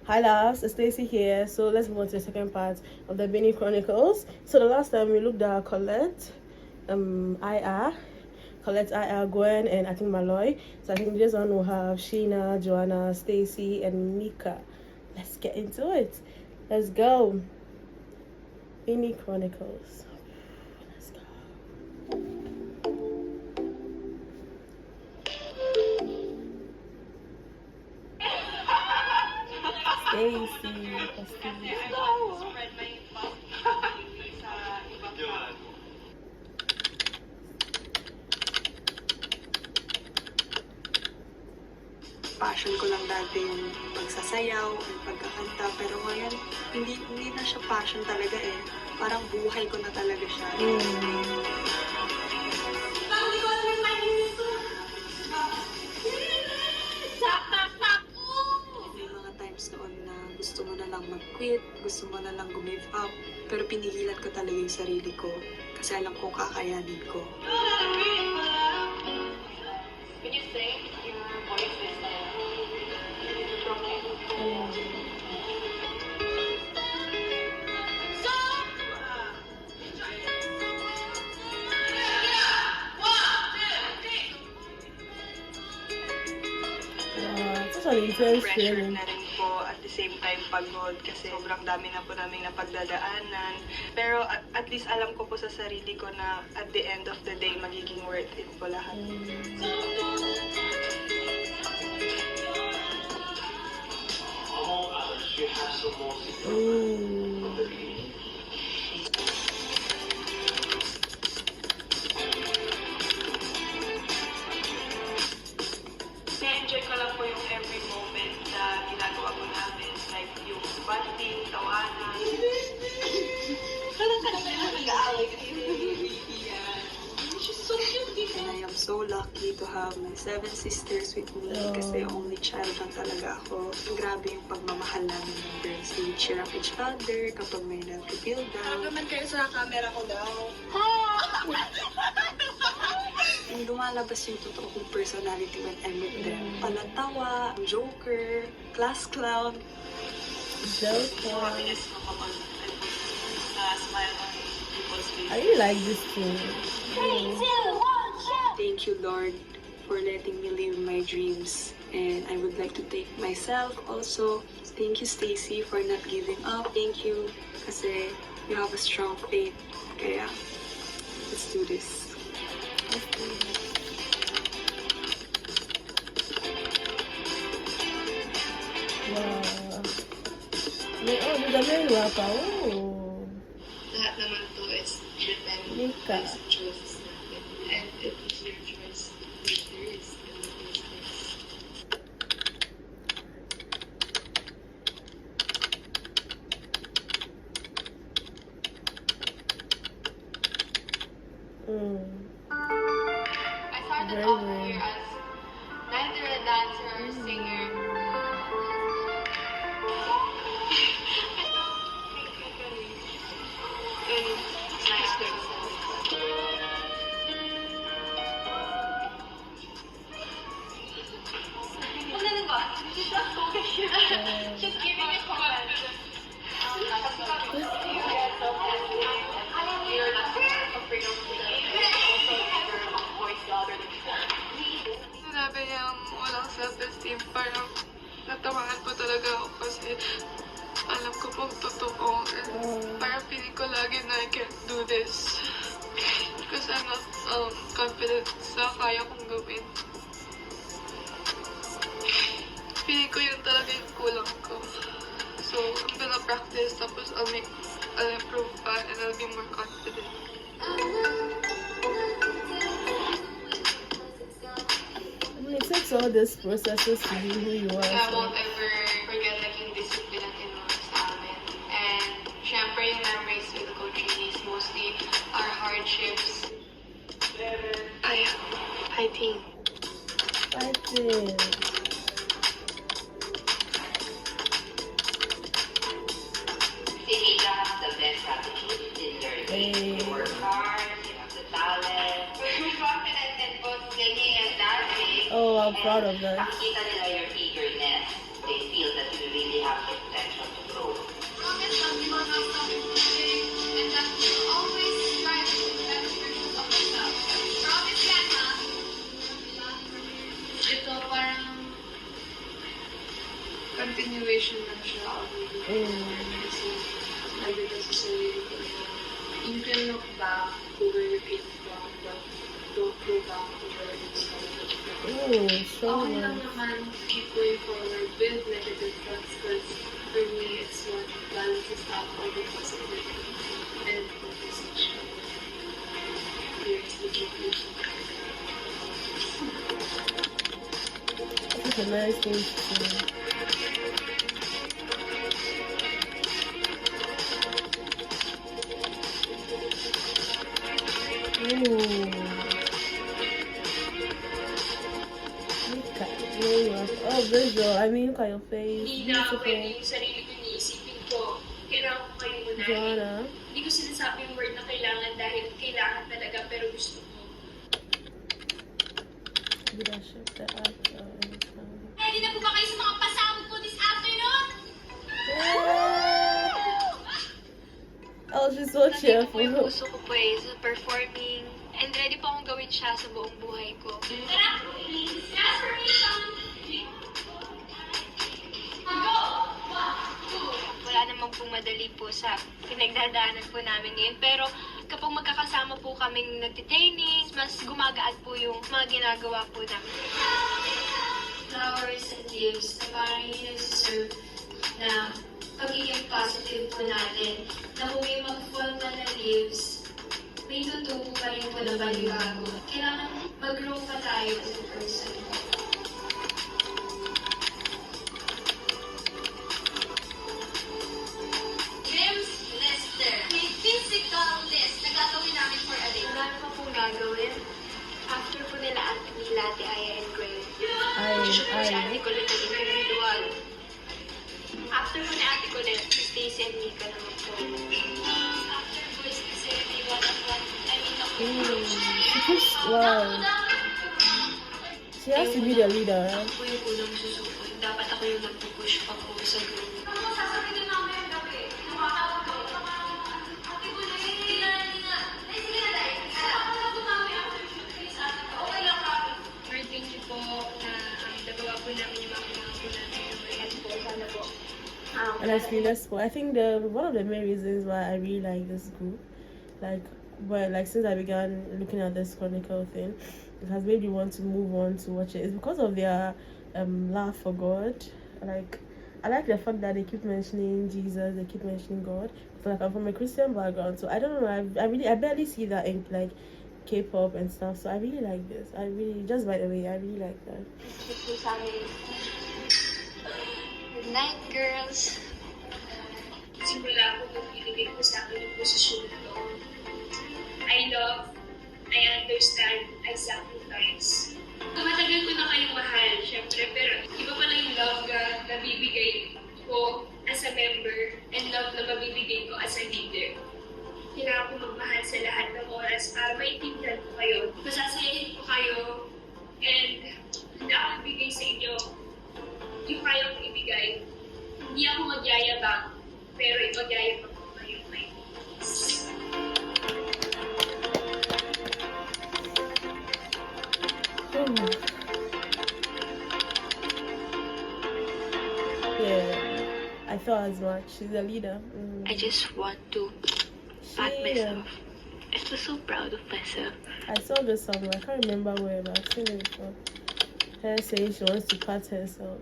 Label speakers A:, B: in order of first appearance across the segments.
A: Hi loves, it's Stacey here. So let's move on to the second part of the Beanie Chronicles. So the last time we looked at Colette, Colette, Gwen, and I think Malloy. So I think this one will have Sheena, Joanna, Stacey, and Mika. Let's get into it. Let's go. Beanie Chronicles. Let's go.
B: Passion ko lang dati yung pagsasayaw at pagkakanta, pero ngayon hindi na siya passion talaga eh. Parang buhay ko na talaga siya. May mga times noon na gusto mo na lang mag-quit, gusto mo na lang give up, pero pinigilan ko talaga yung sarili ko kasi alam ko kakayanin ko.
C: Would you say your voice is broken?
A: It's an intense
B: Pressure
A: feeling.
B: na rin po at the same time pagod kasi sobrang dami na po namin napagdadaanan. Pero at least alam ko po sa sarili ko na at the end of the day magiging worth it po lahat. Na-enjoy ko lang po yung every moment na ginagawa po namin. Like yung bonding, tawanan. Parang ka naman yung nag-aaway kayo. She's so cute. And I am so lucky to have my 7 sisters with me kasi only child lang talaga ako. Grabe yung pagmamahal namin ng girls. We cheer up each other kapag may nag-feel down.
C: Naman kayo sa camera ko daw.
B: Yung lumalabas yung totoo kong personality when I'm with them. Palatawa, joker, class clown. Happiness ko kapag smile on people's faces.
A: I really like this too.
B: Thank you, Lord, for letting me live my dreams. And I would like to thank myself also. Thank you, Stacey, for not giving up. Thank you kasi you have a strong faith. Kaya, let's do this.
A: Wow. Nagagawa pa.
C: Lahat naman to is depend
A: Mika.
C: sa choices natin. And it was your choice. There is a mistake. I started off here as neither a dancer or singer. It's nice to She's giving me comments. You're not afraid of singing. Also, you're a voice louder than before.
D: Sinabi niyang walang self-esteem, parang natawanan po talaga ako kasi alam ko pong totoo. And parang feeling ko lagi na I can't do this. Because I'm not confident sa kaya kong gawin. Feeling ko yun talaga yung kulang ko. So, I'm gonna practice, tapos I'll improve pa, and I'll be more confident.
A: It takes all these processes to be who you are.
C: I won't ever forget yung discipline at tinuro sa amin. And syempre yung memories with the coaches mostly are hardships.
B: Fighting.
E: Sihila has the best attitude in learning. You work hard, you have the talent. You're confident in both singing and dancing.
A: Oh, I'm proud of that.
E: Nakikita nila your eagerness. They feel that you really have the
D: continuation lang siya of movie. Kasi sabi ko sa sarili ko na you can look back to where you came from, but don't go back to where you started.
A: So
D: Okay lang
A: nice.
D: naman keep going forward with negative thoughts because for me, it's what balances out all the positivity and conversation. Seriously, keep looking.
A: Such a nice thing to say. Mika, there you are. Oh, visual. I mean, look at your face.
F: Hindi na ako pwede
A: Beautiful.
F: yung sarili ko iniisipin ko. Kailangan ko kayo unahin.
A: Joanna.
F: Hindi ko sinasabi yung word na kailangan dahil kailangan talaga pero gusto ko.
A: Did I shift the actor?
F: Ready na po ba kayo sa mga pasabog po this afternoon?
A: Oh, she's so cheerful.
G: Yung gusto ko po is performing and ready po akong gawin siya sa buong buhay ko.
F: Tara, please, transformation! Go! 1, 2.
G: Wala namang pong madali po sa pinagdadaanan po namin ngayon. Pero kapag magkakasama po kaming nagtitraining, mas gumagaan po yung mga ginagawa po namin.
F: Flowers and leaves na parang yun yung serve na pagiging positive po natin. Na kung may mag-fall man na leaves, may tutubo pa rin po na balibago. Kailangan mag-grow pa tayo as a person.
C: Dreams Lester. May physical list na gagawin namin for a day.
G: Wala naman pong gagawin. After po nila Ate Aya and Gwen, siya po si Ate Colette na individual. After po ni Ate Colette, si Stacy and Mika naman po.
C: After boys kasi they wanna fun. I mean,
A: She keeps, wow. She has to be the leader, right?
G: Ako po yung unang susuko. Dapat ako yung nagpupush pa po sa group.
C: ano mo sasabihin namin yung gabi? Tumatawag ko. Ate ko na hindi na. Ay, sige na dahil. Alam ko na bumami after shoot. Please, ate ko. Okay lang kami.
G: Lord, thank you po na nagawa po namin yung mga kailangan po namin. At po, sana po.
A: Honestly, I think one of the main reasons why I really like this group, since I began looking at this Chronicle thing, it has made me want to move on to watch it. It's because of their love for God. I like the fact that they keep mentioning Jesus, they keep mentioning God. So I'm from a Christian background, so I don't know. I barely see that in K-pop and stuff. So I really like this. Just by the way, I really like that.
G: Thank you sa amin. Good night, girls.
F: Simula po nung binigay ko sa akin yung posisyon na to. I love, I understand, I sacrifice. Tumatagal ko na kayong mahal, syempre, pero iba pala yung love na bibigay ko as a member and love na mabibigay ko as a leader. Kailangan ko magmahal sa lahat ng oras para maintindihan ko kayo. Masasayahin ko kayo and handa ako ibigay sa inyo yung kaya kong ibigay. Hindi ako magyayabang, pero ipagyayabang ko kayo may peace.
A: Yeah, I thought as much. She's a leader.
G: I just want to pat myself. I feel so proud of myself.
A: I saw this somewhere. I can't remember where, but I've seen it before. Her saying she wants to pat herself.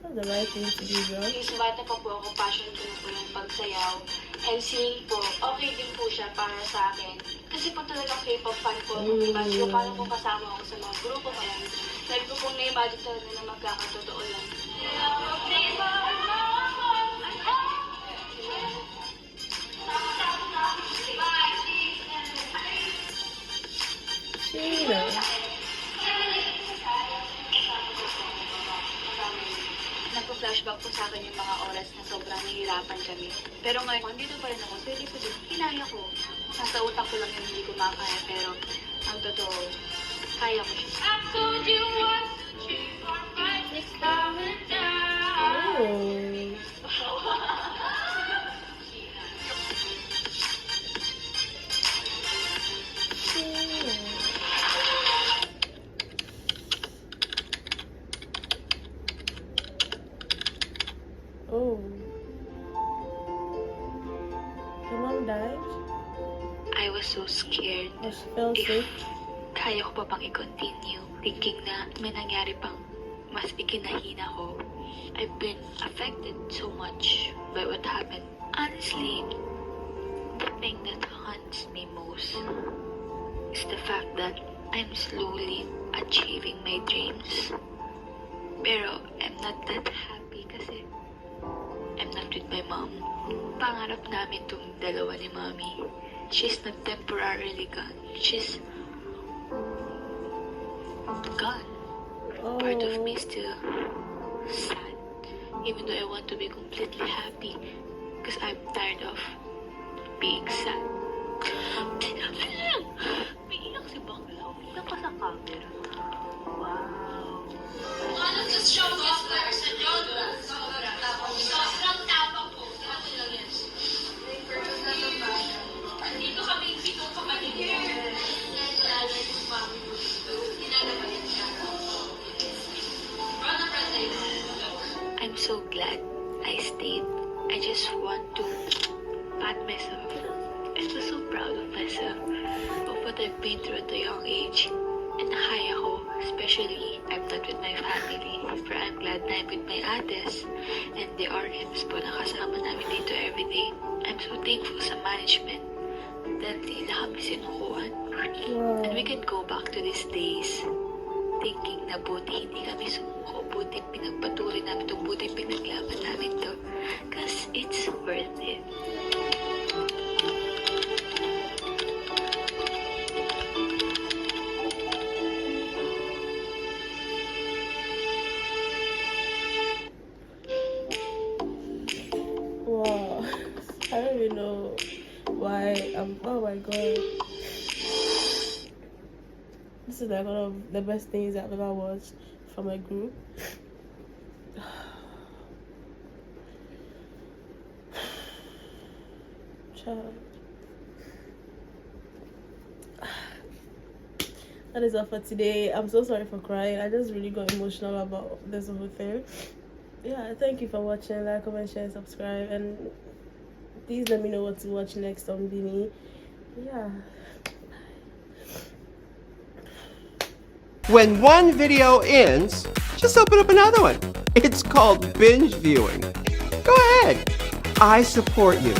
A: That's the right thing to do, girl.
G: Since bata pa po ako, passion ko na po yung pagsayaw. And singing po, okay din po siya para sa akin. Kasi po talaga K-pop fan po ako. Imagine ko paano po kasama ako sa mga grupo kaya sabi ko pong na-imagine talaga na magkakatotoo lang.
A: Sheena.
G: Nagpo-flashback po sa akin yung mga oras na sobrang nahihirapan kami. Pero ngayon, dito pa rin ako. Pwede ko din. Kinaya ko. Nasa utak ko lang yung hindi ko makaya. Pero ang totoo, kaya ko siya.
C: I told you once, 2, 3, 4, 5, 6, coming down.
A: Oh. Oh. Your mom died?
G: I was so scared.
A: Or she fell sick?
G: Kaya ko pa bang i-continue thinking na may nangyari pang mas ikinahina ko. I've been affected so much by what happened. Honestly, the thing that haunts me most is the fact that I'm slowly achieving my dreams. Pero I'm not that happy kasi I'm not with my mom. Pangarap namin tong dalawa ni Mommy. She's not temporarily gone. She's gone. Part of me is still sad. Even though I want to be completely happy. Because I'm tired of being sad. May iyak si Bakla. Iyak pa sa camera. Wow.
C: Ano sa show off sa John? Sobrang tapang po. Ano lang yan? Dito kami pitong kapatid ko.
G: I'm so glad I stayed. I just want to pat myself. I was so proud of myself, of what I've been through at a young age. And nakaya ko, especially I'm not with my family. But I'm glad na I'm with my ates and the RMs po na kasama namin dito everyday. I'm so thankful sa management dahil di na kami sinukuhan.
A: Wow.
G: And we can go back to these days thinking na buti hindi kami sumuko, buti pinagpatuloy namin ito, buti pinaglaban namin to. Cause it's worth it.
A: Wow. I don't even know why oh my god. This is like one of the best things I've ever watched from a group. Child. That is all for today. I'm so sorry for crying. I just really got emotional about this whole thing. Yeah, thank you for watching. Like, comment, share, subscribe, and please let me know what to watch next on Beanie. Yeah.
H: When one video ends, just open up another one. It's called binge viewing. Go ahead. I support you.